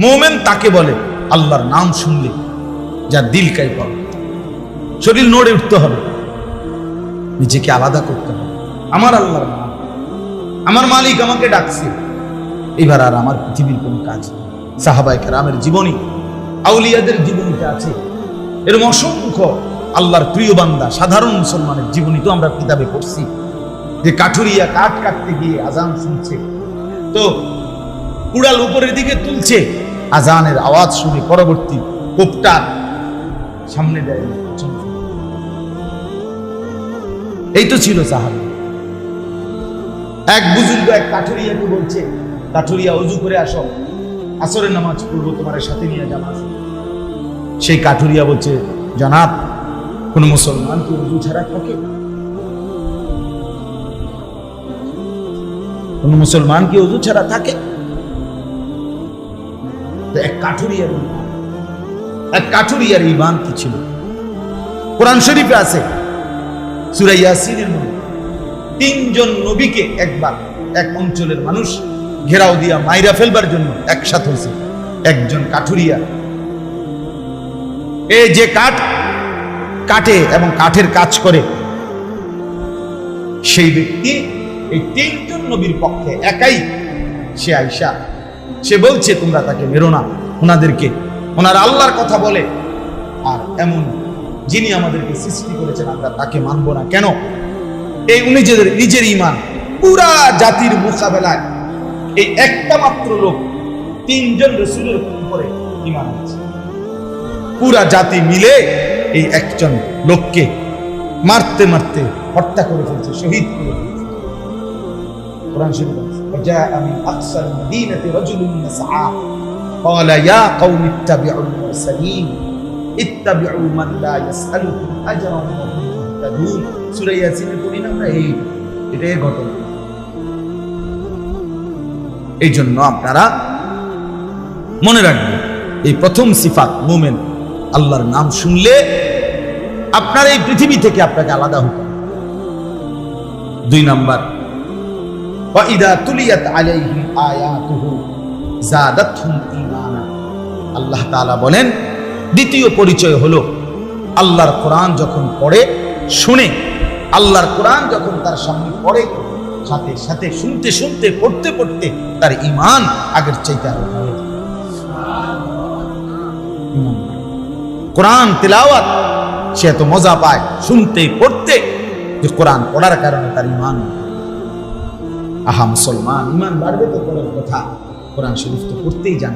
মুমিন তাকে বলে আল্লাহর নাম শুনলে যা দিল কাঁপে পাবে, শরীর নড়ে উঠতে হবে, নিজেকে আলাদা করতে হবে। আমার আল্লাহর নাম, আমার মালিক আমাকে ডাকছে, এবার আর আমার পৃথিবীর কোনো কাজ নেই। সাহাবায়ে কেরামের জীবনী, আউলিয়াদের জীবনীতে আছে এরকম অসংখ্য আল্লাহর প্রিয় বান্দা, সাধারণ মুসলমানের জীবনী তো আমরা কিতাবে পড়ছি, যে কাঠুরিয়া কাঠ কাটতে গিয়ে আজান শুনছে, তো কুড়াল উপরের দিকে তুলছে, আজানের আওয়াজ শুনে পরবর্তী কোপটা সামনে দেয়। এই তো ছিল সাহাবা। এক বুজুর্গ এক কাঠুরিয়াকে বলছে, কাঠুরিয়া ওযু করে আসো, আসরের নামাজ পড়বো, তোমার সাথে নিয়ে যাবো। সেই কাঠুরিয়া বলছে, জনাব, কোন মুসলমান কি ওযু ছাড়া থাকে? কোন মুসলমান কি ওযু ছাড়া থাকে? এক কাঠুরিয়ার ঈমান কি ছিল? কোরআন শরীফে আছে, সূরা ইয়াসিনের মধ্যে তিনজন নবীকে একবার এক অঞ্চলের মানুষ ঘেরাও দিয়া মাইরা ফেলবার জন্য একসাথে হয়েছে। একজন কাঠুরিয়া, এই যে কাঠ কাটে এবং কাঠের কাজ করে, সেই ব্যক্তি এই তিনজন নবীর পক্ষে একাই সে আয়েশা, সে বলছে তোমরা তাকে মেরো না, ওনাদেরকে, ওনারা আল্লাহর কথা বলে, আর এমন যিনি আমাদেরকে সৃষ্টি করেছেন আমরা তাকে মানবো না কেন? এই নিজের ঈমান পুরা জাতির মোকাবেলায় এই একটা মাত্র লোক তিনজন রাসূলের উপরে ঈমান আছে। পুরা জাতি মিলে এই একজন লোককে মারতে মারতে হত্যা করে ফেলছে, শহীদ করে ফেলছে। কোরআন শরীফ وجاء من أقصى المدينة رجل يسعى قال يا قوم اتبعوا المرسلين اتبعوا من لا يسألكم أجرا وهم مهتدون। সূরা ইয়াসিনের পড়ি না আমরা, এটাই ঘটনা। এই জন্য আপনারা মনে রাখবেন, এই প্রথম সিফাত মুমিন, আল্লাহর নাম শুনলে আপনার এই পৃথিবী থেকে আপনাকে আলাদা হতে হবে। 2 নাম্বার, ওয়াইদা তুলিয়াত আলাইহিম আয়াতুহু যাদাতহুম ঈমানা। আল্লাহ তাআলা বলেন, দ্বিতীয় পরিচয় হলো আল্লাহর কোরআন যখন পড়ে শুনে, আল্লাহর কোরআন যখন তার সামনে পড়ে, সাথে সাথে শুনতে শুনতে পড়তে পড়তে তার ঈমান আগের চাইতে আরো ভালো। কোরআন তিলাওয়াত সে এত মজা পায় শুনতে পড়তে, যে কোরআন পড়ার কারণে তার ঈমান। আহা মুসলমান, ঈমান বাড়বে তো পরের কথা, কোরআন শরীফ তো পড়তেই জানে।